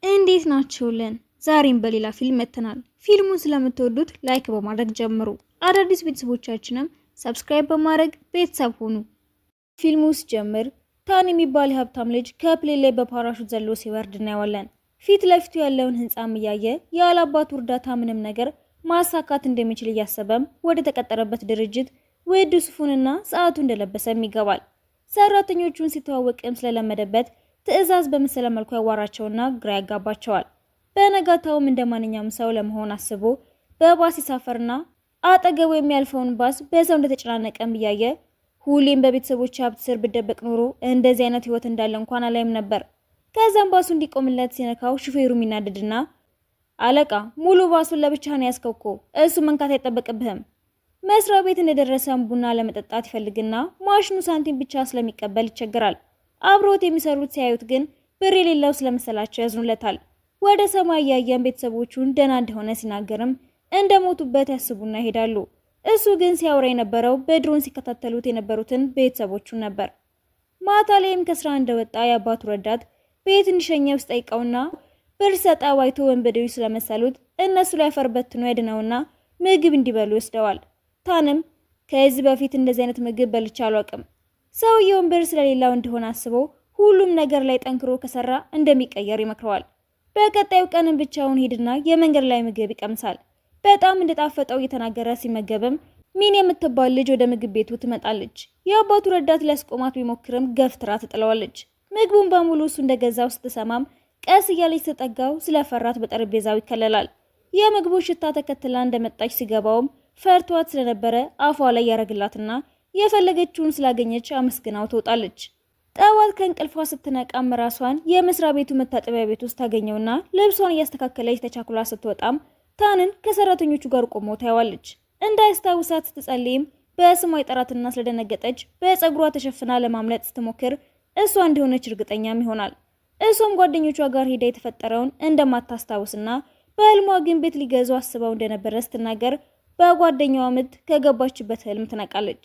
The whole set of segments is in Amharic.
እንዴት ናችሁልን? ዛሬም በሌላ ፊልም መጥተናል። ፊልሙን ስለምትወዱት ላይክ በማድረግ ጀምሩ። አዳዲስ ቤተሰቦቻችንም ሰብስክራይብ በማድረግ ቤተሰብ ሁኑ። ፊልሙ ሲጀምር ታን የሚባል የሀብታም ልጅ ከፕሌን ላይ በፓራሹት ዘሎ ሲወርድ እናየዋለን። ፊት ለፊቱ ያለውን ህንጻም እያየ ያለ አባቱ እርዳታ ምንም ነገር ማሳካት እንደሚችል እያሰበም ወደ ተቀጠረበት ድርጅት ውድ ሱፉንና ሰዓቱ እንደለበሰም ይገባል። ሰራተኞቹን ሲተዋወቅም ስለለመደበት ትዕዛዝ በመሰለ መልኩ ያዋራቸውና ግራ ያጋባቸዋል። በነጋታውም እንደማንኛውም ሰው ለመሆን አስቦ በባስ ይሳፈርና አጠገቡ የሚያልፈውን ባስ በሰው እንደተጨናነቀም እያየ ሁሌም በቤተሰቦች ሀብት ስር ብደበቅ ኖሮ እንደዚህ አይነት ህይወት እንዳለ እንኳን አላይም ነበር። ከዛም ባሱ እንዲቆምለት ሲነካው ሹፌሩ ይናደድና አለቃ ሙሉ ባሱን ለብቻ ነው ያስከውኮ እሱ መንካት አይጠበቅብህም። መስሪያ ቤት እንደደረሰም ቡና ለመጠጣት ይፈልግና ማሽኑ ሳንቲም ብቻ ስለሚቀበል ይቸገራል። አብሮት የሚሰሩት ሲያዩት ግን ብር የሌለው ስለመሰላቸው ያዝኑለታል። ወደ ሰማይ ያየን ቤተሰቦቹን ደህና እንደሆነ ሲናገርም እንደሞቱበት ያስቡና ይሄዳሉ። እሱ ግን ሲያወራ የነበረው በድሮን ሲከታተሉት የነበሩትን ቤተሰቦቹን ነበር። ማታ ላይም ከስራ እንደወጣ የአባቱ ረዳት ቤት እንዲሸኘው ሲጠይቀውና ብር ሰጠው አይቶ ወንበዴዎች ስለመሰሉት እነሱ ላይ አፈር በትኖ ያድነውና ምግብ እንዲበሉ ይወስደዋል። ታንም ከዚህ በፊት እንደዚህ አይነት ምግብ በልቼ አላውቅም። ሰውየውን ብር ስለሌላው እንደሆነ አስቦ ሁሉም ነገር ላይ ጠንክሮ ከሰራ እንደሚቀየር ይመክረዋል። በቀጣዩ ቀንም ብቻውን ሄድና የመንገድ ላይ ምግብ ይቀምሳል። በጣም እንደጣፈጠው እየተናገረ ሲመገብም ሚን የምትባል ልጅ ወደ ምግብ ቤቱ ትመጣለች። የአባቱ ረዳት ሊያስቆማት ቢሞክርም ገፍትራ ትጥለዋለች። ምግቡን በሙሉ እሱ እንደገዛው ስትሰማም ቀስ እያለች ተጠጋው ስለፈራት በጠረጴዛው ይከለላል። የምግቡ ሽታ ተከትላ እንደመጣች ሲገባውም ፈርቷት ስለነበረ አፏ ላይ ያረግላትና የፈለገችውን ስላገኘች አመስግናው ትወጣለች። ጠዋት ከእንቅልፏ ስትነቃም ራሷን የመስሪያ ቤቱ መታጠቢያ ቤት ውስጥ ታገኘውና ልብሷን እያስተካከለች ተቻኩላ ስትወጣም ታንን ከሰራተኞቹ ጋር ቆሞ ታየዋለች። እንዳይስታውሳት ስትጸልይም በስሟ ይጠራትና ስለደነገጠች በፀጉሯ ተሸፍና ለማምለጥ ስትሞክር እሷ እንደሆነች እርግጠኛም ይሆናል። እሷም ጓደኞቿ ጋር ሄዳ የተፈጠረውን እንደማታስታውስና በህልሟ ግን ቤት ሊገዙ አስበው እንደነበረ ስትናገር በጓደኛዋ ምት ከገባችበት ህልም ትነቃለች።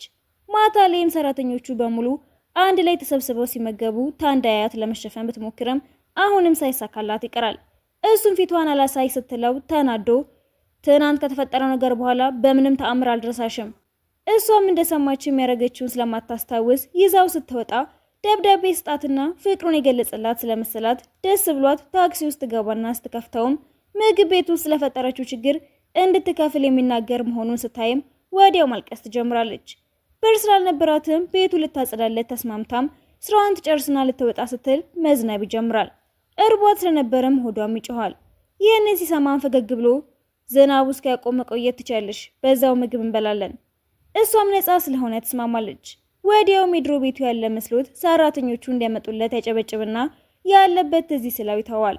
ማታ ላይም ሰራተኞቹ በሙሉ አንድ ላይ ተሰብስበው ሲመገቡ ታንዳያት ለመሸፈን ብትሞክርም አሁንም ሳይሳካላት ይቀራል። እሱም ፊቷን አላሳይ ስትለው ተናዶ ትናንት ከተፈጠረው ነገር በኋላ በምንም ተአምር አልደረሳሽም። እሷም እንደሰማችው የሚያረገችውን ስለማታስታውስ ይዛው ስትወጣ ደብዳቤ ስጣትና ፍቅሩን የገለጸላት ስለመሰላት ደስ ብሏት ታክሲ ውስጥ ገባና ስትከፍተውም ምግብ ቤቱ ስለፈጠረችው ችግር እንድትከፍል የሚናገር መሆኑን ስታይም ወዲያው ማልቀስ ትጀምራለች። ብር ስላልነበራትም ቤቱ ልታጸዳለት ተስማምታም ስራዋን ትጨርስና ልትወጣ ስትል መዝነብ ይጀምራል። እርቧት ስለነበረም ሆዷም ይጮሃል። ይህንን ሲሰማም ፈገግ ብሎ ዝናቡ እስኪያቆም መቆየት ትችያለሽ፣ በዛው ምግብ እንበላለን። እሷም ነፃ ስለሆነ ትስማማለች። ወዲያውም የድሮ ቤቱ ያለ መስሎት ሰራተኞቹ እንዲያመጡለት ያጨበጭብና ያለበት እዚህ ስለው ይተዋል።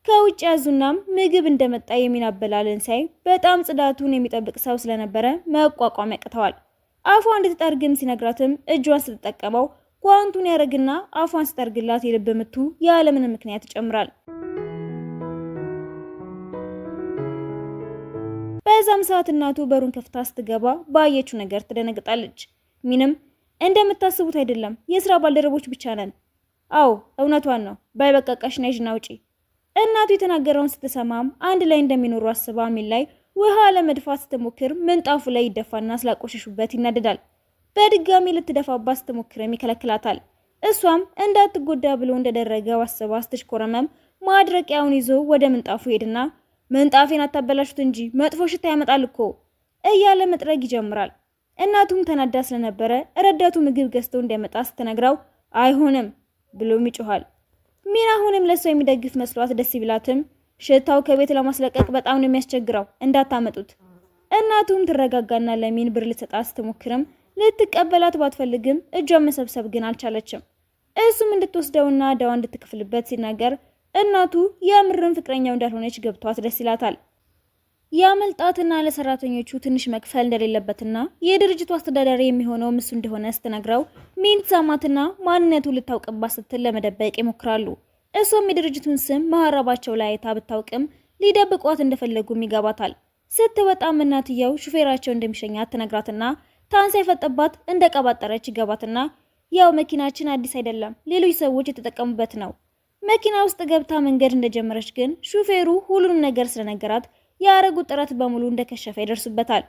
ከውጭ ያዙናም ምግብ እንደመጣ የሚናበላልን ሳይ በጣም ጽዳቱን የሚጠብቅ ሰው ስለነበረ መቋቋም ያቅተዋል። አፏን እንድትጠርግም ሲነግራትም እጇን ስትጠቀመው ጓንቱን ያረግና አፏን ስጠርግላት የልብ ምቱ ያለምንም ምክንያት ይጨምራል። በዛም ሰዓት እናቱ በሩን ከፍታ ስትገባ ባየችው ነገር ትደነግጣለች። ሚንም እንደምታስቡት አይደለም፣ የስራ ባልደረቦች ብቻ ነን። አዎ እውነቷን ነው፣ ባይበቃቃሽ ነይና ውጪ። እናቱ የተናገረውን ስትሰማም አንድ ላይ እንደሚኖሩ አስባ ሚን ላይ ውሃ ለመድፋት ስትሞክር ምንጣፉ ላይ ይደፋና ስላቆሸሹበት ይናደዳል። በድጋሚ ልትደፋባት ስትሞክርም ይከለክላታል። እሷም እንዳትጎዳ ብሎ እንደደረገው አስባ ስትሽኮረመም ማድረቂያውን ይዞ ወደ ምንጣፉ ሄድና ምንጣፌን አታበላሹት እንጂ መጥፎ ሽታ ያመጣል እኮ እያለ መጥረግ ይጀምራል። እናቱም ተናዳ ስለነበረ ረዳቱ ምግብ ገዝቶ እንዲያመጣ ስትነግረው አይሆንም ብሎም ይጮሃል። ሚን አሁንም ለሷ የሚደግፍ መስሏት ደስ ይብላትም ሽታው ከቤት ለማስለቀቅ በጣም ነው የሚያስቸግረው፣ እንዳታመጡት። እናቱም ትረጋጋና ለሚን ብር ልትሰጣት ስትሞክርም ልትቀበላት ባትፈልግም እጇን መሰብሰብ ግን አልቻለችም። እሱም እንድትወስደውና ዳዋ እንድትከፍልበት ሲናገር እናቱ የምርም ፍቅረኛው እንዳልሆነች ገብቷት ደስ ይላታል። ያመልጣትና ለሰራተኞቹ ትንሽ መክፈል እንደሌለበትና የድርጅቱ አስተዳዳሪ የሚሆነው እሱ እንደሆነ ስትነግረው ሚን ትሰማትና ማንነቱ ልታውቅባት ስትል ለመደበቅ ይሞክራሉ። እሷም የድርጅቱን ስም መሐረባቸው ላይ አይታ ብታውቅም ሊደብቋት እንደፈለጉም ይገባታል። ስትወጣም እናትየው ሹፌራቸው እንደሚሸኛት ትነግራትና ታንሳ የፈጠባት እንደቀባጠረች ይገባትና ያው መኪናችን አዲስ አይደለም፣ ሌሎች ሰዎች የተጠቀሙበት ነው። መኪና ውስጥ ገብታ መንገድ እንደጀመረች ግን ሹፌሩ ሁሉንም ነገር ስለነገራት ያረጉት ጥረት በሙሉ እንደከሸፈ ይደርሱበታል።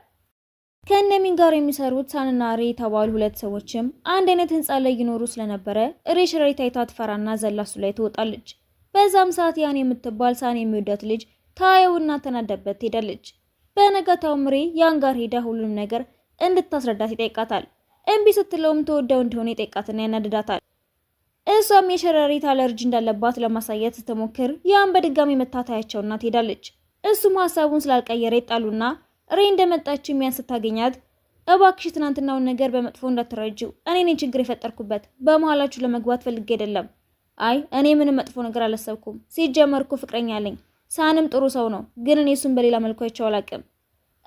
ከነሚን ጋር የሚሰሩት ሳንና ሬ የተባሉ ሁለት ሰዎችም አንድ አይነት ህንፃ ላይ ይኖሩ ስለነበረ ሬ ሸረሪት አይታ ትፈራና ዘላሱ ላይ ትወጣለች። በዛም ሰዓት ያን የምትባል ሳን የሚወዳት ልጅ ታየውና ተናደበት ትሄዳለች። በነጋታውም ሬ ያን ጋር ሄዳ ሁሉንም ነገር እንድታስረዳት ይጠይቃታል። እምቢ ስትለውም ተወዳው እንደሆነ ይጠይቃትና ያናድዳታል። እሷም የሸረሪት አለርጂ እንዳለባት ለማሳየት ስትሞክር ያን በድጋሚ መታታያቸውና ትሄዳለች። እሱም ሀሳቡን ስላልቀየረ ይጣሉና ሬ እንደመጣች ሚያን ስታገኛት እባክሽ ትናንትናውን ነገር በመጥፎ እንዳትረጂው፣ እኔ ነኝ ችግር የፈጠርኩበት፣ በመሃላችሁ ለመግባት ፈልጌ አይደለም። አይ እኔ ምንም መጥፎ ነገር አላሰብኩም፣ ሲጀመር እኮ ፍቅረኛ አለኝ፣ ሳንም ጥሩ ሰው ነው፣ ግን እኔ እሱን በሌላ መልኩ አይቼው አላውቅም።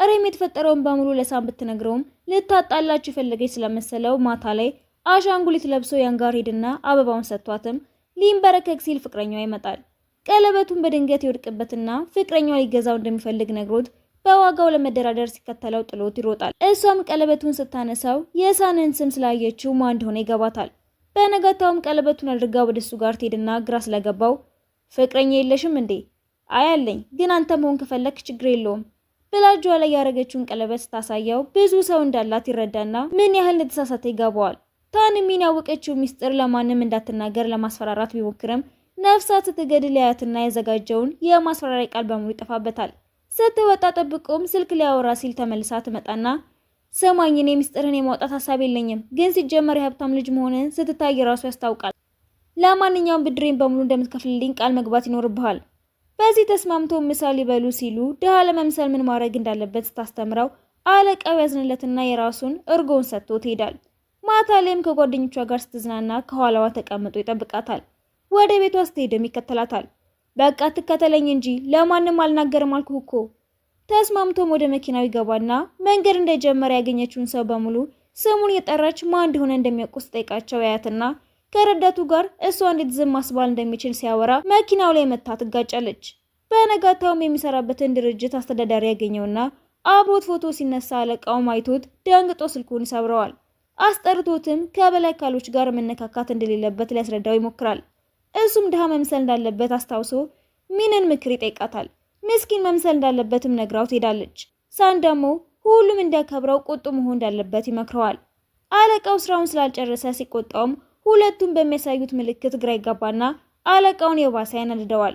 ሬም የተፈጠረውን በሙሉ ለሳን ብትነግረውም ልታጣላችሁ የፈለገች ስለመሰለው ማታ ላይ አሻንጉሊት ለብሶ ያን ጋር ሄድና አበባውን ሰጥቷትም ሊንበረከክ ሲል ፍቅረኛው ይመጣል። ቀለበቱን በድንገት ይወድቅበትና ፍቅረኛው ሊገዛው እንደሚፈልግ ነግሮት በዋጋው ለመደራደር ሲከተለው ጥሎት ይሮጣል። እሷም ቀለበቱን ስታነሳው የሳንን ስም ስላየችው ማን እንደሆነ ይገባታል። በነጋታውም ቀለበቱን አድርጋ ወደሱ ጋር ትሄድና ግራ ስለገባው ፍቅረኛ የለሽም እንዴ? አያለኝ፣ ግን አንተ መሆን ከፈለክ ችግር የለውም ብላ እጇ ላይ ያረገችውን ቀለበት ስታሳየው ብዙ ሰው እንዳላት ይረዳና ምን ያህል እንደተሳሳተ ይገባዋል። ታንሚን ያወቀችው ሚስጥር ለማንም እንዳትናገር ለማስፈራራት ቢሞክርም ነፍሳት ስትገድል ያያትና ያዘጋጀውን የማስፈራሪያ ቃል በሙሉ ይጠፋበታል። ስትወጣ ጠብቆም ስልክ ሊያወራ ሲል ተመልሳ ትመጣና ሰማኝ፣ እኔ ሚስጥርን የማውጣት ሀሳብ የለኝም፣ ግን ሲጀመር የሀብታም ልጅ መሆንን ስትታይ ራሱ ያስታውቃል። ለማንኛውም ብድሬን በሙሉ እንደምትከፍልልኝ ቃል መግባት ይኖርብሃል። በዚህ ተስማምቶ ምሳ ሊበሉ ሲሉ ድሃ ለመምሰል ምን ማድረግ እንዳለበት ስታስተምረው አለቃው ያዝንለትና የራሱን እርጎውን ሰጥቶ ትሄዳል። ማታ ላይም ከጓደኞቿ ጋር ስትዝናና ከኋላዋ ተቀምጦ ይጠብቃታል። ወደ ቤቷ ስትሄድም ይከተላታል። በቃ ትከተለኝ እንጂ ለማንም አልናገርም አልኩህ እኮ። ተስማምቶም ወደ መኪናው ይገባና መንገድ እንደጀመረ ያገኘችውን ሰው በሙሉ ስሙን የጠራች ማን እንደሆነ እንደሚያውቁ ስጠይቃቸው ያያትና ከረዳቱ ጋር እሷ እንዴት ዝም ማስባል እንደሚችል ሲያወራ መኪናው ላይ መታ ትጋጫለች። በነጋታውም የሚሰራበትን ድርጅት አስተዳዳሪ ያገኘውና አብሮት ፎቶ ሲነሳ አለቃውም አይቶት ደንግጦ ስልኩን ይሰብረዋል። አስጠርቶትም ከበላይ ካሎች ጋር መነካካት እንደሌለበት ሊያስረዳው ይሞክራል። እሱም ድሃ መምሰል እንዳለበት አስታውሶ ሚንን ምክር ይጠይቃታል። ምስኪን መምሰል እንዳለበትም ነግራው ትሄዳለች። ሳን ደግሞ ሁሉም እንዲያከብረው ቁጡ መሆን እንዳለበት ይመክረዋል። አለቃው ስራውን ስላልጨረሰ ሲቆጣውም ሁለቱም በሚያሳዩት ምልክት ግራ ይጋባና አለቃውን የባሰ ያናድደዋል።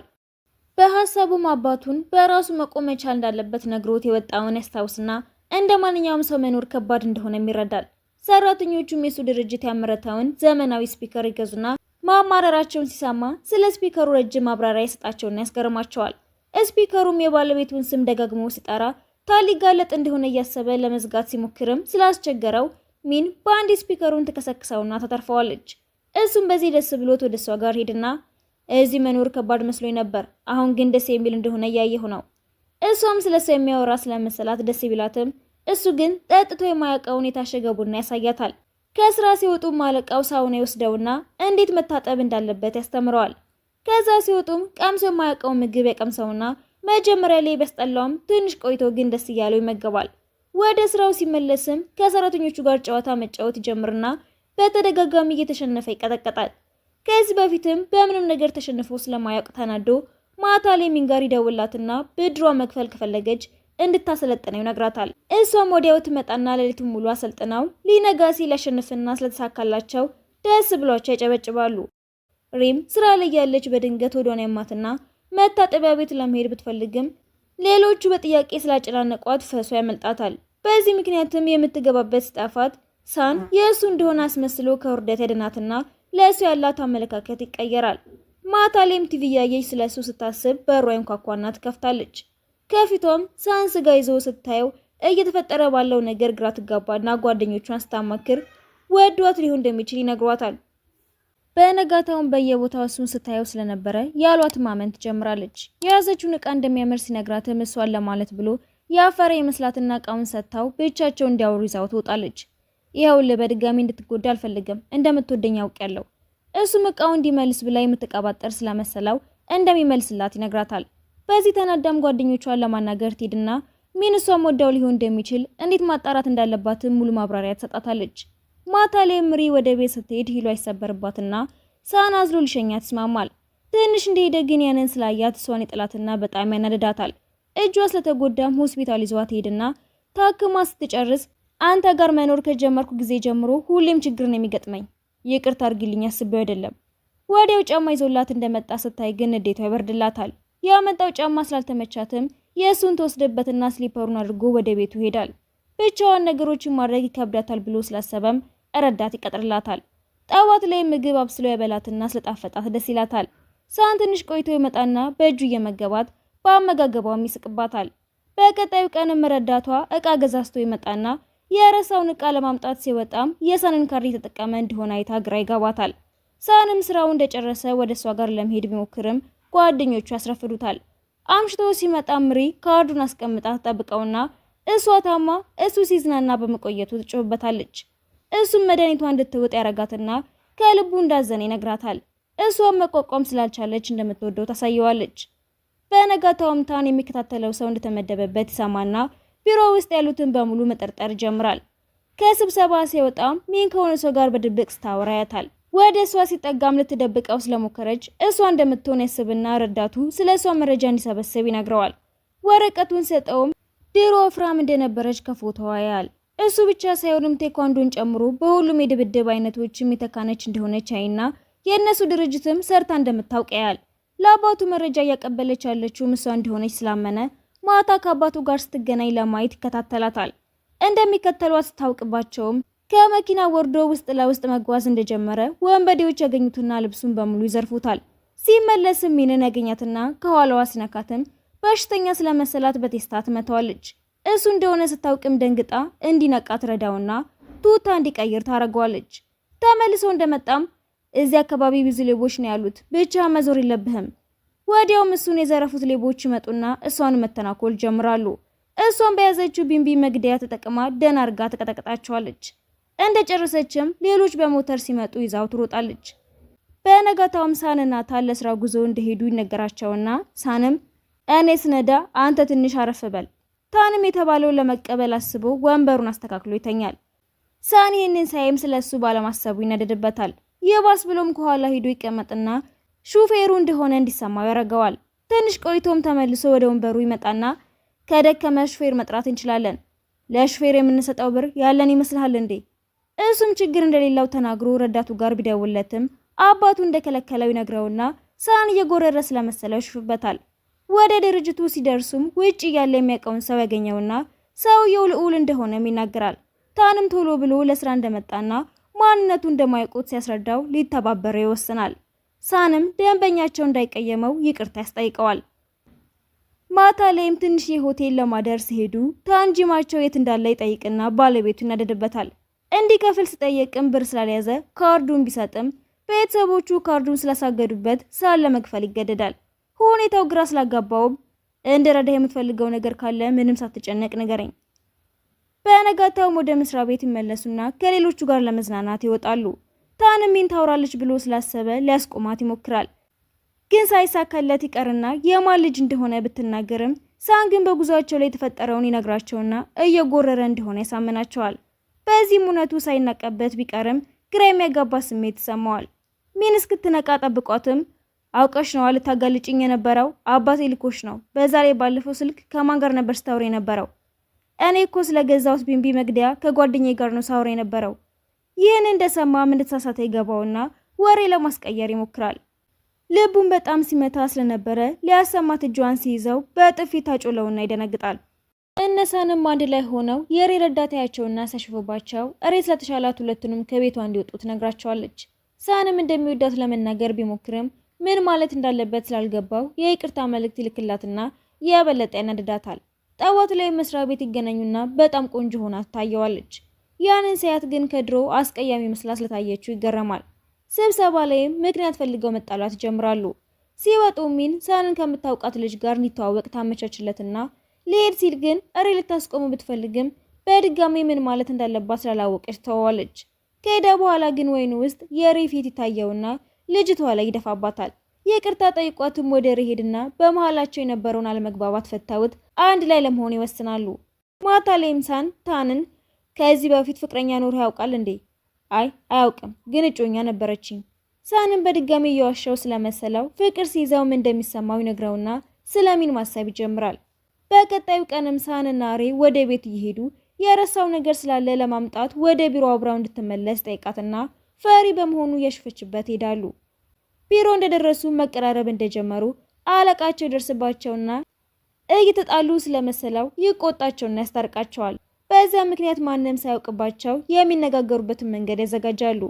በሐሳቡም አባቱን በራሱ መቆም መቻል እንዳለበት ነግሮት የወጣውን ያስታውስና እንደ ማንኛውም ሰው መኖር ከባድ እንደሆነም ይረዳል። ሰራተኞቹም የሱ ድርጅት ያመረተውን ዘመናዊ ስፒከር ይገዙና ማማረራቸውን ሲሰማ ስለ ስፒከሩ ረጅም ማብራሪያ ይሰጣቸውና ያስገርማቸዋል። ስፒከሩም የባለቤቱን ስም ደጋግሞ ሲጠራ ታሊጋለጥ እንደሆነ እያሰበ ለመዝጋት ሲሞክርም ስላስቸገረው ሚን በአንድ ስፒከሩን ተከሰክሰውና ተተርፈዋለች። እሱም በዚህ ደስ ብሎት ወደ እሷ ጋር ሄድና እዚህ መኖር ከባድ መስሎኝ ነበር፣ አሁን ግን ደስ የሚል እንደሆነ እያየሁ ነው። እሷም ስለሱ የሚያወራ ስለመሰላት ደስ ቢላትም እሱ ግን ጠጥቶ የማያውቀውን የታሸገ ቡና ያሳያታል። ከስራ ሲወጡም አለቃው ሳውና ይወስደውና እንዴት መታጠብ እንዳለበት ያስተምረዋል። ከዛ ሲወጡም ቀምሶ የማያውቀውን ምግብ ያቀምሰውና መጀመሪያ ላይ ቢያስጠላውም ትንሽ ቆይቶ ግን ደስ እያለው ይመገባል። ወደ ስራው ሲመለስም ከሰራተኞቹ ጋር ጨዋታ መጫወት ይጀምርና በተደጋጋሚ እየተሸነፈ ይቀጠቀጣል። ከዚህ በፊትም በምንም ነገር ተሸንፎ ስለማያውቅ ተናዶ ማታ ላይ ሚን ጋር ይደውላትና ብድሯ መክፈል ከፈለገች እንድታሰለጥነው ይነግራታል። እሷም ወዲያው ትመጣና ሌሊቱን ሙሉ አሰልጥናው ሊነጋ ሲል ያሸንፍና ስለተሳካላቸው ደስ ብሏቸው ያጨበጭባሉ። ሪም ስራ ላይ ያለች በድንገት ወደሆነ ያማትና መታጠቢያ ቤት ለመሄድ ብትፈልግም ሌሎቹ በጥያቄ ስላጨናነቋት ፈሷ ያመልጣታል። በዚህ ምክንያትም የምትገባበት ስጣፋት ሳን የእሱ እንደሆነ አስመስሎ ከውርደት ያድናትና ለእሱ ያላት አመለካከት ይቀየራል። ማታ ላይም ቲቪ ያየች ስለሱ ስታስብ በሯ እንኳኳና ትከፍታለች። ከፊቷም ሳን ስጋ ይዞ ስታየው እየተፈጠረ ባለው ነገር ግራ ትጋባና ጓደኞቿን ስታማክር ወዷት ሊሆን እንደሚችል ይነግሯታል። በነጋታውን በየቦታው እሱን ስታየው ስለነበረ ያሏት ማመን ትጀምራለች። የያዘችውን ዕቃ እንደሚያምር ሲነግራትም እሷን ለማለት ብሎ ያፈረ የመስላትና ዕቃውን ሰጥታው ብቻቸው እንዲያወሩ ይዛው ትወጣለች። ይኸውልህ በድጋሚ እንድትጎዳ አልፈልግም፣ እንደምትወደኝ አውቄያለሁ። እሱም ዕቃውን እንዲመልስ ብላ የምትቀባጠር ስለመሰለው እንደሚመልስላት ይነግራታል። በዚህ ተናዳም ጓደኞቿን ለማናገር ትሄድና ሚን እሷም ወዳው ሊሆን እንደሚችል እንዴት ማጣራት እንዳለባትም ሙሉ ማብራሪያ ትሰጣታለች። ማታ ላይ ምሪ ወደ ቤት ስትሄድ ሂሎ አይሰበርባትና ሳን አዝሎ ሊሸኛት ይስማማል። ትንሽ እንደሄደ ግን ያንን ስላያት እሷን ይጥላትና በጣም ያናደዳታል። እጇ ስለተጎዳም ሆስፒታል ይዟት ሄድና ታክማ ስትጨርስ አንተ ጋር መኖር ከጀመርኩ ጊዜ ጀምሮ ሁሌም ችግር ነው የሚገጥመኝ፣ ይቅርታ አድርጊልኝ አስቤው አይደለም። ወዲያው ጫማ ይዞላት እንደመጣ ስታይ ግን ንዴቷ ይበርድላታል። ያመጣው ጫማ ስላልተመቻትም የእሱን ተወስደበትና ስሊፐሩን አድርጎ ወደ ቤቱ ይሄዳል። ብቻዋን ነገሮችን ማድረግ ይከብዳታል ብሎ ስላሰበም ረዳት ይቀጥርላታል። ጠዋት ላይ ምግብ አብስሎ ያበላትና ስለጣፈጣት ደስ ይላታል። ሳን ትንሽ ቆይቶ ይመጣና በእጁ እየመገባት በአመጋገቧም ይስቅባታል። በቀጣዩ ቀንም ረዳቷ እቃ ገዛዝቶ ይመጣና የረሳውን እቃ ለማምጣት ሲወጣም የሳንን ካርድ የተጠቀመ እንደሆነ አይታ ግራ ይገባታል። ሳንም ስራው እንደጨረሰ ወደ እሷ ጋር ለመሄድ ቢሞክርም ጓደኞቹ ያስረፍዱታል። አምሽቶ ሲመጣ ምሪ ካርዱን አስቀምጣ ተጠብቀውና እሷ ታማ እሱ ሲዝናና በመቆየቱ ትጮህበታለች። እሱም መድኃኒቷ እንድትውጥ ያረጋትና ከልቡ እንዳዘነ ይነግራታል። እሷም መቋቋም ስላልቻለች እንደምትወደው ታሳየዋለች። በነጋታውም ታን የሚከታተለው ሰው እንደተመደበበት ይሰማና ቢሮ ውስጥ ያሉትን በሙሉ መጠርጠር ይጀምራል። ከስብሰባ ሲወጣም ሚን ከሆነ ሰው ጋር በድብቅ ስታወራ ያታል። ወደ እሷ ሲጠጋም ልትደብቀው ስለሞከረች እሷ እንደምትሆን ያስብና ረዳቱ ስለ እሷ መረጃ እንዲሰበስብ ይነግረዋል። ወረቀቱን ሰጠውም ድሮ ወፍራም እንደነበረች ከፎቶዋ ያያል። እሱ ብቻ ሳይሆንም ቴኳንዶን ጨምሮ በሁሉም የድብድብ አይነቶችም የተካነች እንደሆነች አይና የእነሱ ድርጅትም ሰርታ እንደምታውቅ ያያል። ለአባቱ መረጃ እያቀበለች ያለችው እሷ እንደሆነች ስላመነ ማታ ከአባቱ ጋር ስትገናኝ ለማየት ይከታተላታል። እንደሚከተሏት ስታውቅባቸውም ከመኪና ወርዶ ውስጥ ለውስጥ መጓዝ እንደጀመረ ወንበዴዎች ያገኙትና ልብሱን በሙሉ ይዘርፉታል። ሲመለስም ሚንን ያገኛትና ከኋላዋ ሲነካትም በሽተኛ ስለመሰላት በቴስታ ትመታዋለች። እሱ እንደሆነ ስታውቅም ደንግጣ እንዲነቃ ትረዳውና ቱታ እንዲቀይር ታረገዋለች። ተመልሶ እንደመጣም እዚህ አካባቢ ብዙ ሌቦች ነው ያሉት፣ ብቻ መዞር የለብህም። ወዲያውም እሱን የዘረፉት ሌቦች ይመጡና እሷን መተናኮል ጀምራሉ። እሷን በያዘችው ቢንቢ መግደያ ተጠቅማ ደን አርጋ ተቀጠቅጣቸዋለች። እንደጨረሰችም ሌሎች በሞተር ሲመጡ ይዛው ትሮጣለች። በነጋታውም ሳንና ታን ለስራ ጉዞ እንደሄዱ ይነገራቸውና ሳንም እኔ ስነዳ አንተ ትንሽ አረፍ በል። ታንም የተባለውን ለመቀበል አስቦ ወንበሩን አስተካክሎ ይተኛል። ሳን ይህንን ሳይም ስለሱ ባለማሰቡ ይነደድበታል። የባስ ብሎም ከኋላ ሄዶ ይቀመጥና ሹፌሩ እንደሆነ እንዲሰማው ያደርገዋል። ትንሽ ቆይቶም ተመልሶ ወደ ወንበሩ ይመጣና ከደከመ ሹፌር መጥራት እንችላለን፣ ለሹፌር የምንሰጠው ብር ያለን ይመስልሃል እንዴ? እሱም ችግር እንደሌለው ተናግሮ ረዳቱ ጋር ቢደውለትም አባቱ እንደከለከለው ይነግረውና ሳን እየጎረረ ስለመሰለው ይሽፍበታል። ወደ ድርጅቱ ሲደርሱም ውጭ ያለ የሚያውቀውን ሰው ያገኘውና ሰውየው ልዑል እንደሆነም ይናገራል። ታንም ቶሎ ብሎ ለስራ እንደመጣና ማንነቱ እንደማያውቁት ሲያስረዳው ሊተባበረው ይወስናል። ሳንም ደንበኛቸው እንዳይቀየመው ይቅርታ ያስጠይቀዋል። ማታ ላይም ትንሽ ሆቴል ለማደር ሲሄዱ ታንጂማቸው የት እንዳለ ይጠይቅና ባለቤቱ ይናደድበታል። እንዲከፍል ሲጠየቅም ብር ስላልያዘ ካርዱን ቢሰጥም ቤተሰቦቹ ካርዱን ስላሳገዱበት ሳን ለመክፈል ይገደዳል። ሁኔታው ግራ ስላጋባውም እንድረዳ የምትፈልገው ነገር ካለ ምንም ሳትጨነቅ ንገረኝ። በነጋታውም ወደ መስሪያ ቤት ይመለሱና ከሌሎቹ ጋር ለመዝናናት ይወጣሉ። ታንም ሚን ታውራለች ብሎ ስላሰበ ሊያስቆማት ይሞክራል። ግን ሳይሳካለት ይቀርና የማን ልጅ እንደሆነ ብትናገርም ሳን ግን በጉዟቸው ላይ የተፈጠረውን ይነግራቸውና እየጎረረ እንደሆነ ያሳምናቸዋል። በዚህም እውነቱ ሳይናቀበት ቢቀርም ግራ የሚያጋባ ስሜት ይሰማዋል። ሚን እስክትነቃ ጠብቋትም አውቀሽ ነው ልታጋልጭኝ የነበረው? አባቴ ልኮሽ ነው። በዛ ላይ ባለፈው ስልክ ከማን ጋር ነበር ስታወሪ የነበረው? እኔ እኮ ስለገዛውት ቢንቢ መግደያ ከጓደኛዬ ጋር ነው ሳወሪ የነበረው። ይህን እንደሰማም እንደተሳሳተ ይገባውና ወሬ ለማስቀየር ይሞክራል። ልቡን በጣም ሲመታ ስለነበረ ሊያሰማት እጇን ሲይዘው በጥፊ ታጮለውና ይደነግጣል። እነሳንም አንድ ላይ ሆነው የሬ ረዳታያቸውና ሲያሽፉባቸው እሬ ስለተሻላት ሁለቱንም ከቤቷ እንዲወጡ ትነግራቸዋለች። ሳንም እንደሚወዳት ለመናገር ቢሞክርም ምን ማለት እንዳለበት ስላልገባው የይቅርታ መልእክት ይልክላትና የበለጠ ያናድዳታል። ጠዋት ላይ መስሪያ ቤት ይገናኙና በጣም ቆንጆ ሆና ትታየዋለች። ያንን ሳያት ግን ከድሮ አስቀያሚ መስላ ስለታየችው ይገረማል። ስብሰባ ላይም ምክንያት ፈልገው መጣላት ይጀምራሉ። ሲወጡ ሚን ሳንን ከምታውቃት ልጅ ጋር እንዲተዋወቅ ታመቻችለትና ሊሄድ ሲል ግን እሬ ልታስቆሙ ብትፈልግም በድጋሚ ምን ማለት እንዳለባት ስላላወቀች ተዋዋለች። ከሄደ በኋላ ግን ወይኑ ውስጥ የሬ ፊት ይታየውና ልጅቷ ላይ ይደፋባታል። ይቅርታ ጠይቋትም ወደ ሬ ሄድና በመሃላቸው የነበረውን አለመግባባት ፈታውት አንድ ላይ ለመሆን ይወስናሉ። ማታ ላይም ሳን ታንን ከዚህ በፊት ፍቅረኛ ኖር ያውቃል እንዴ? አይ አያውቅም፣ ግን እጮኛ ነበረችኝ። ሳንም በድጋሚ እየዋሸው ስለመሰለው ፍቅር ሲይዘውም እንደሚሰማው ይነግረውና ስለሚን ማሰብ ይጀምራል። በቀጣዩ ቀንም ሳንና ሬ ወደ ቤት እየሄዱ የረሳው ነገር ስላለ ለማምጣት ወደ ቢሮ አብራው እንድትመለስ ጠይቃትና ፈሪ በመሆኑ የሽፈችበት ሄዳሉ። ቢሮ እንደደረሱ መቀራረብ እንደጀመሩ አለቃቸው ደርስባቸውና እየተጣሉ ስለመሰለው ይቆጣቸውና ያስታርቃቸዋል። በዚያ ምክንያት ማንም ሳያውቅባቸው የሚነጋገሩበትን መንገድ ያዘጋጃሉ።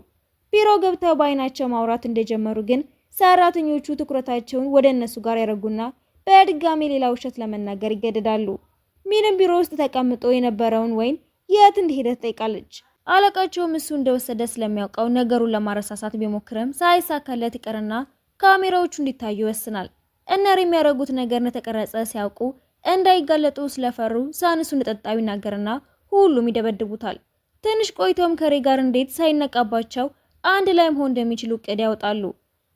ቢሮ ገብተው በአይናቸው ማውራት እንደጀመሩ ግን ሰራተኞቹ ትኩረታቸውን ወደ እነሱ ጋር ያደርጉና በድጋሚ ሌላ ውሸት ለመናገር ይገደዳሉ። ሚንም ቢሮ ውስጥ ተቀምጦ የነበረውን ወይን የት እንደሄደ ትጠይቃለች። አለቃቸውም እሱ እንደወሰደ ስለሚያውቀው ነገሩን ለማረሳሳት ቢሞክርም ሳይሳካለት ይቀርና ካሜራዎቹ እንዲታዩ ይወስናል። እነር የሚያደርጉት ነገር እንደተቀረጸ ሲያውቁ እንዳይጋለጡ ስለፈሩ ሳንሱ እንደጠጣው ይናገርና ሁሉም ይደበድቡታል። ትንሽ ቆይቶም ከሬ ጋር እንዴት ሳይነቃባቸው አንድ ላይ መሆን እንደሚችሉ እቅድ ያወጣሉ።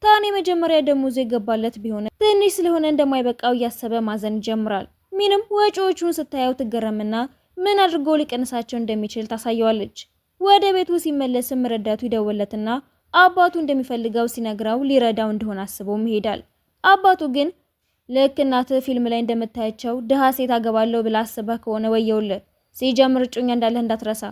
ታኔ መጀመሪያ ደሞዙ የገባለት ቢሆን ትንሽ ስለሆነ እንደማይበቃው እያሰበ ማዘን ይጀምራል። ሚንም ወጪዎቹን ስታየው ትገረምና ምን አድርጎ ሊቀንሳቸው እንደሚችል ታሳየዋለች። ወደ ቤቱ ሲመለስም ረዳቱ ይደወለትና አባቱ እንደሚፈልገው ሲነግረው ሊረዳው እንደሆነ አስቦም ይሄዳል። አባቱ ግን ልክ እናትህ ፊልም ላይ እንደምታያቸው ድሃ ሴት አገባለሁ ብላ አስበህ ከሆነ ወየውልህ፣ ሲጀምር እጮኛ እንዳለህ እንዳትረሳ።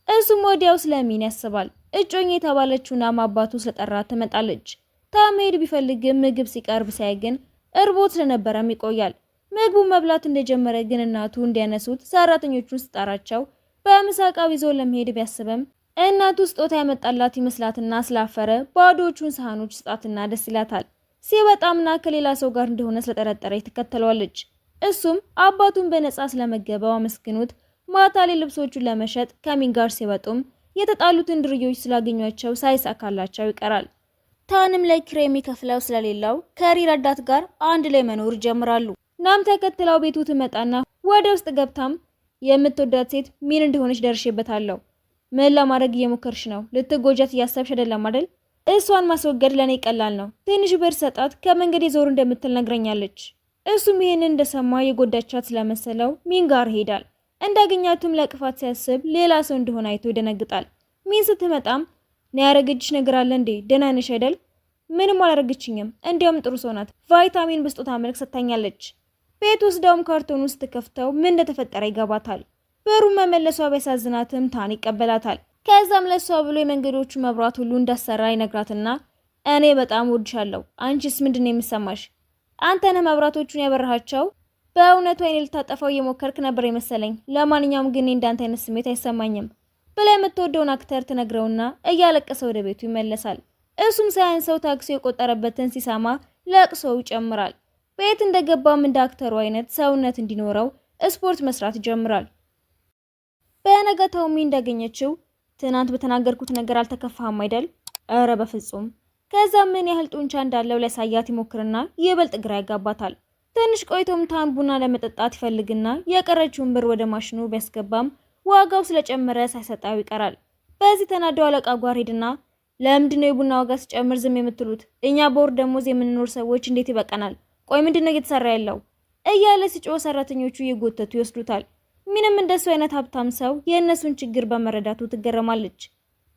እሱም ወዲያው ስለሚን ያስባል። እጮኛ የተባለችውና አባቱ ስለጠራት ትመጣለች። ታመሄድ ቢፈልግም ምግብ ሲቀርብ ሲያይ ግን እርቦት ስለነበረም ይቆያል። ምግቡ መብላት እንደጀመረ ግን እናቱ እንዲያነሱት ሰራተኞቹን ስጠራቸው በምሳቃው ይዞ ለመሄድ ቢያስብም እናቱ ስጦታ ያመጣላት ይመስላትና ስላፈረ ባዶዎቹን ሳህኖች ስጣትና ደስ ይላታል። ሲበጣምና ከሌላ ሰው ጋር እንደሆነ ስለጠረጠረች ትከተለዋለች። እሱም አባቱን በነፃ ስለመገበው አመስግኑት ማታ ላይ ልብሶቹን ለመሸጥ ከሚን ጋር ሲወጡም የተጣሉትን ድርዮች ስላገኟቸው ሳይሳካላቸው ይቀራል። ታንም ለኪራ የሚከፍለው ስለሌለው ከሪ ረዳት ጋር አንድ ላይ መኖር ይጀምራሉ። ናም ተከትለው ቤቱ ትመጣና ወደ ውስጥ ገብታም የምትወዳት ሴት ሚን እንደሆነች ደርሼበታለሁ። ምን ለማድረግ እየሞከርሽ ነው? ልትጎጃት እያሰብሽ አይደለም አይደል? እሷን ማስወገድ ለኔ ቀላል ነው። ትንሽ ብር ሰጣት ከመንገድ የዞሩ እንደምትል ነግረኛለች። እሱም ይሄንን እንደሰማ የጎዳቻት ስለመሰለው ሚን ጋር ይሄዳል። እንዳገኛቱም ለቅፋት ሲያስብ ሌላ ሰው እንደሆነ አይቶ ይደነግጣል። ሚን ስትመጣም ነው ያረገችሽ ነገር አለ እንዴ? ደህና ነሽ አይደል? ምንም አላረገችኝም፣ እንዲያውም ጥሩ ሰው ናት። ቫይታሚን በስጦታ መልክ ሰጥታኛለች። ቤት ወስደውም ካርቶን ውስጥ ከፍተው ምን እንደተፈጠረ ይገባታል። ብሩን መመለሷ ቢያሳዝናትም ታን ይቀበላታል። ከዛም ለሷ ብሎ የመንገዶቹ መብራት ሁሉ እንዳሰራ ይነግራትና እኔ በጣም ወድሻለሁ፣ አንቺስ ምንድነው የሚሰማሽ? አንተ ነህ መብራቶቹን ያበራሃቸው? በእውነቱ አይኔ ልታጠፋው እየሞከርክ ነበር የመሰለኝ። ለማንኛውም ግን እንዳንተ አይነት ስሜት አይሰማኝም ብላ የምትወደውን አክተር ትነግረውና እያለቀሰ ወደ ቤቱ ይመለሳል። እሱም ሳያንሰው ታክሲ የቆጠረበትን ሲሰማ ለቅሶው ይጨምራል። ቤት እንደገባም እንደ አክተሩ አይነት ሰውነት እንዲኖረው ስፖርት መስራት ይጀምራል። በነጋታው ሚን እንዳገኘችው ትናንት በተናገርኩት ነገር አልተከፋህም አይደል? እረ በፍጹም። ከዛ ምን ያህል ጡንቻ እንዳለው ለሳያት ይሞክርና ይበልጥ ግራ ያጋባታል። ትንሽ ቆይቶም ታን ቡና ለመጠጣት ይፈልግና የቀረችውን ብር ወደ ማሽኑ ቢያስገባም ዋጋው ስለጨመረ ሳይሰጣው ይቀራል። በዚህ ተናደው አለቃ ጋር ሄድና ለምንድነው የቡና ዋጋ ሲጨምር ዝም የምትሉት? እኛ በወር ደሞዝ የምንኖር ሰዎች እንዴት ይበቃናል? ቆይ ምንድነው እየተሰራ ያለው? እያለ ሲጮህ ሰራተኞቹ እየጎተቱ ይወስዱታል። ምንም እንደሱ አይነት ሀብታም ሰው የእነሱን ችግር በመረዳቱ ትገረማለች።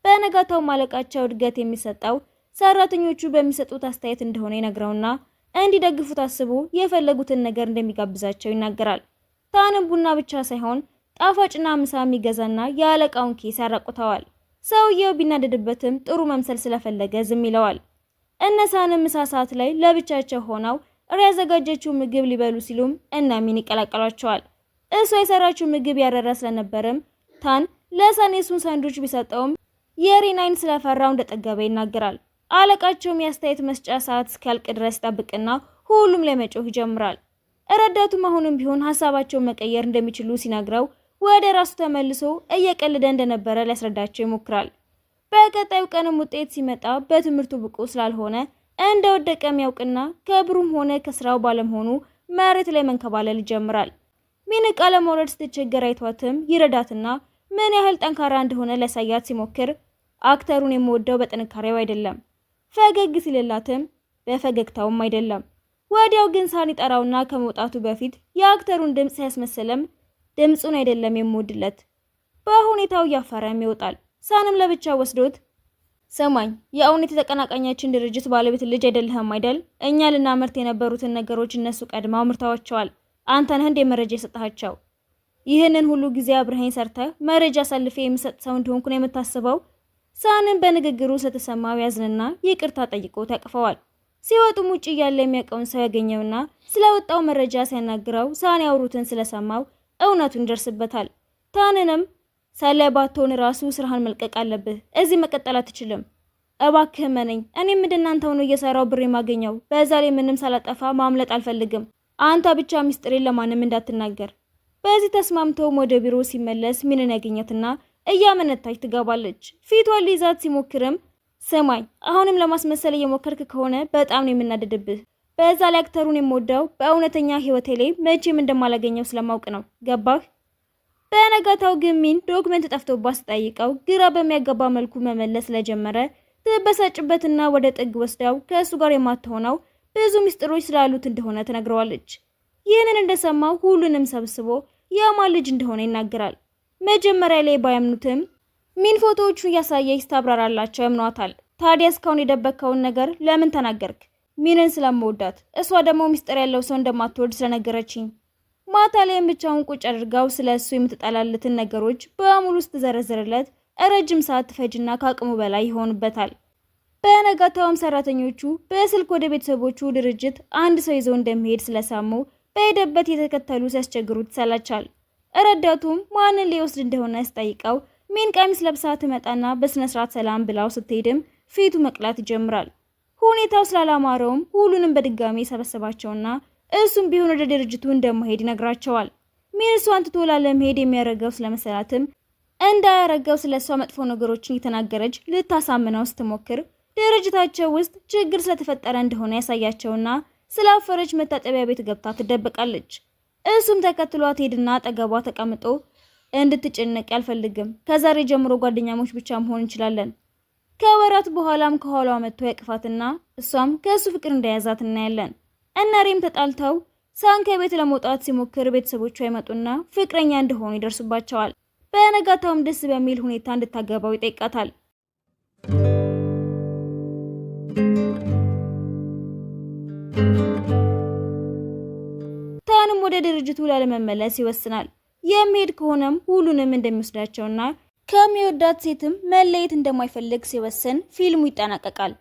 በነጋታው ማለቃቸው እድገት የሚሰጠው ሰራተኞቹ በሚሰጡት አስተያየት እንደሆነ ይነግረውና እንዲደግፉት አስቦ የፈለጉትን ነገር እንደሚጋብዛቸው ይናገራል። ታንም ቡና ብቻ ሳይሆን ጣፋጭና ምሳ የሚገዛና የአለቃውን ኬስ ያራቁተዋል። ሰውየው ቢናደድበትም ጥሩ መምሰል ስለፈለገ ዝም ይለዋል። እነሳንም ምሳ ሰዓት ላይ ለብቻቸው ሆነው ያዘጋጀችው ምግብ ሊበሉ ሲሉም እና ሚን ይቀላቀሏቸዋል። እሷ የሰራችው ምግብ ያረረ ስለነበረም ታን ለሳን የሱን ሳንዱች ቢሰጠውም የሪናይን ስለፈራው እንደጠገበ ይናገራል። አለቃቸውም የአስተያየት መስጫ ሰዓት እስኪያልቅ ድረስ ይጠብቅና ሁሉም ለመጮህ ይጀምራል። ረዳቱም አሁንም ቢሆን ሀሳባቸውን መቀየር እንደሚችሉ ሲነግረው ወደ ራሱ ተመልሶ እየቀለደ እንደነበረ ሊያስረዳቸው ይሞክራል። በቀጣዩ ቀንም ውጤት ሲመጣ በትምህርቱ ብቁ ስላልሆነ እንደወደቀ የሚያውቅና ከብሩም ሆነ ከስራው ባለመሆኑ መሬት ላይ መንከባለል ይጀምራል። ሚን ዕቃ ለመውረድ ስትቸገር አይቷትም ይረዳትና ምን ያህል ጠንካራ እንደሆነ ለሳያት ሲሞክር አክተሩን የምወደው በጥንካሬው አይደለም፣ ፈገግ ሲልላትም በፈገግታውም አይደለም። ወዲያው ግን ሳን ይጠራውና ከመውጣቱ በፊት የአክተሩን ድምፅ ሲያስመስልም ድምፁን አይደለም የምወድለት። በሁኔታው እያፈረም ይወጣል። ሳንም ለብቻ ወስዶት ሰማኝ፣ የእውነት የተቀናቃኛችን ድርጅት ባለቤት ልጅ አይደለህም አይደል? እኛ ልናመርት የነበሩትን ነገሮች እነሱ ቀድመው አምርተዋቸዋል። አንተ ነህ እንደ መረጃ የሰጣቸው? ይህንን ሁሉ ጊዜ አብረኸኝ ሰርተህ መረጃ አሳልፌ የምሰጥ ሰው እንደሆንኩ ነው የምታስበው? ሳንም በንግግሩ ስለተሰማው ያዝንና ይቅርታ ጠይቆ ያቅፈዋል። ሲወጡም ውጭ እያለ የሚያውቀውን ሰው ያገኘውና ስለወጣው መረጃ ሲያናግረው ሳን ያወሩትን ስለሰማው እውነቱን ይደርስበታል። ታንንም ሰላይ ባትሆን ራሱ ስራህን መልቀቅ አለብህ፣ እዚህ መቀጠል አትችልም፣ እባክህ መነኝ፣ እኔም እንደናንተ ሆኖ እየሰራው ብር የማገኘው፣ በዛ ላይ ምንም ሳላጠፋ ማምለጥ አልፈልግም፣ አንተ ብቻ ሚስጥሬን ለማንም እንዳትናገር። በዚህ ተስማምተውም ወደ ቢሮ ሲመለስ ሚንን ያገኘትና እያመነታች ትገባለች። ፊቷን ሊይዛት ሲሞክርም ስማኝ፣ አሁንም ለማስመሰል እየሞከርክ ከሆነ በጣም ነው የምናደድብህ። በዛ ላይ አክተሩን የምወደው በእውነተኛ ህይወቴ ላይ መቼም እንደማላገኘው ስለማውቅ ነው፣ ገባህ? በነጋታው ግን ሚን ዶክመንት ጠፍቶባት ስጠይቀው ግራ በሚያጋባ መልኩ መመለስ ስለጀመረ ትበሳጭበትና ወደ ጥግ ወስዳው ከእሱ ጋር የማትሆነው ብዙ ምስጢሮች ስላሉት እንደሆነ ትነግረዋለች። ይህንን እንደሰማው ሁሉንም ሰብስቦ የማን ልጅ እንደሆነ ይናገራል። መጀመሪያ ላይ ባያምኑትም ሚን ፎቶዎቹን እያሳየች ታብራራላቸው ያምኗታል። ታዲያ እስካሁን የደበከውን ነገር ለምን ተናገርክ? ሚንን ስለምወዳት፣ እሷ ደግሞ ምስጢር ያለው ሰው እንደማትወድ ስለነገረችኝ። ማታ ላይ ብቻውን ቁጭ አድርጋው ስለሱ የምትጠላልትን ነገሮች በሙሉ ስትዘረዝርለት ረጅም ሰዓት ትፈጅና ከአቅሙ በላይ ይሆንበታል። በነጋታውም ሰራተኞቹ በስልክ ወደ ቤተሰቦቹ ድርጅት አንድ ሰው ይዘው እንደሚሄድ ስለሰሙ በሄደበት የተከተሉ ሲያስቸግሩት ይሰላቻል። ረዳቱም ማንን ሊወስድ እንደሆነ ሲጠይቀው ሚን ቀሚስ ለብሳ ትመጣና በስነ ስርዓት ሰላም ብላው ስትሄድም ፊቱ መቅላት ይጀምራል። ሁኔታው ስላላማረውም ሁሉንም በድጋሚ ሰበሰባቸውና እሱም ቢሆን ወደ ድርጅቱ እንደማይሄድ ይነግራቸዋል። ሚን እሷን ትቶ ላለመሄድ የሚያረጋው ስለመሰላትም እንዳያረጋው ስለሷ መጥፎ ነገሮችን እየተናገረች ልታሳምነው ስትሞክር ድርጅታቸው ውስጥ ችግር ስለተፈጠረ እንደሆነ ያሳያቸውና ስላፈረች መታጠቢያ ቤት ገብታ ትደበቃለች። እሱም ተከትሏት ሄድና አጠገቧ ተቀምጦ እንድትጨነቅ አልፈልግም፣ ከዛሬ ጀምሮ ጓደኛሞች ብቻ መሆን እንችላለን። ከወራት በኋላም ከኋላዋ መጥቶ ያቅፋትና እሷም ከእሱ ፍቅር እንደያዛት እናያለን። እና ሬም ተጣልተው ሳን ከቤት ለመውጣት ሲሞክር ቤተሰቦቿ ይመጡና ፍቅረኛ እንደሆኑ ይደርሱባቸዋል። በነጋታውም ደስ በሚል ሁኔታ እንድታገባው ይጠይቃታል። ታንም ወደ ድርጅቱ ላለመመለስ ይወስናል። የሚሄድ ከሆነም ሁሉንም እንደሚወስዳቸውና ከሚወዳት ሴትም መለየት እንደማይፈልግ ሲወስን ፊልሙ ይጠናቀቃል።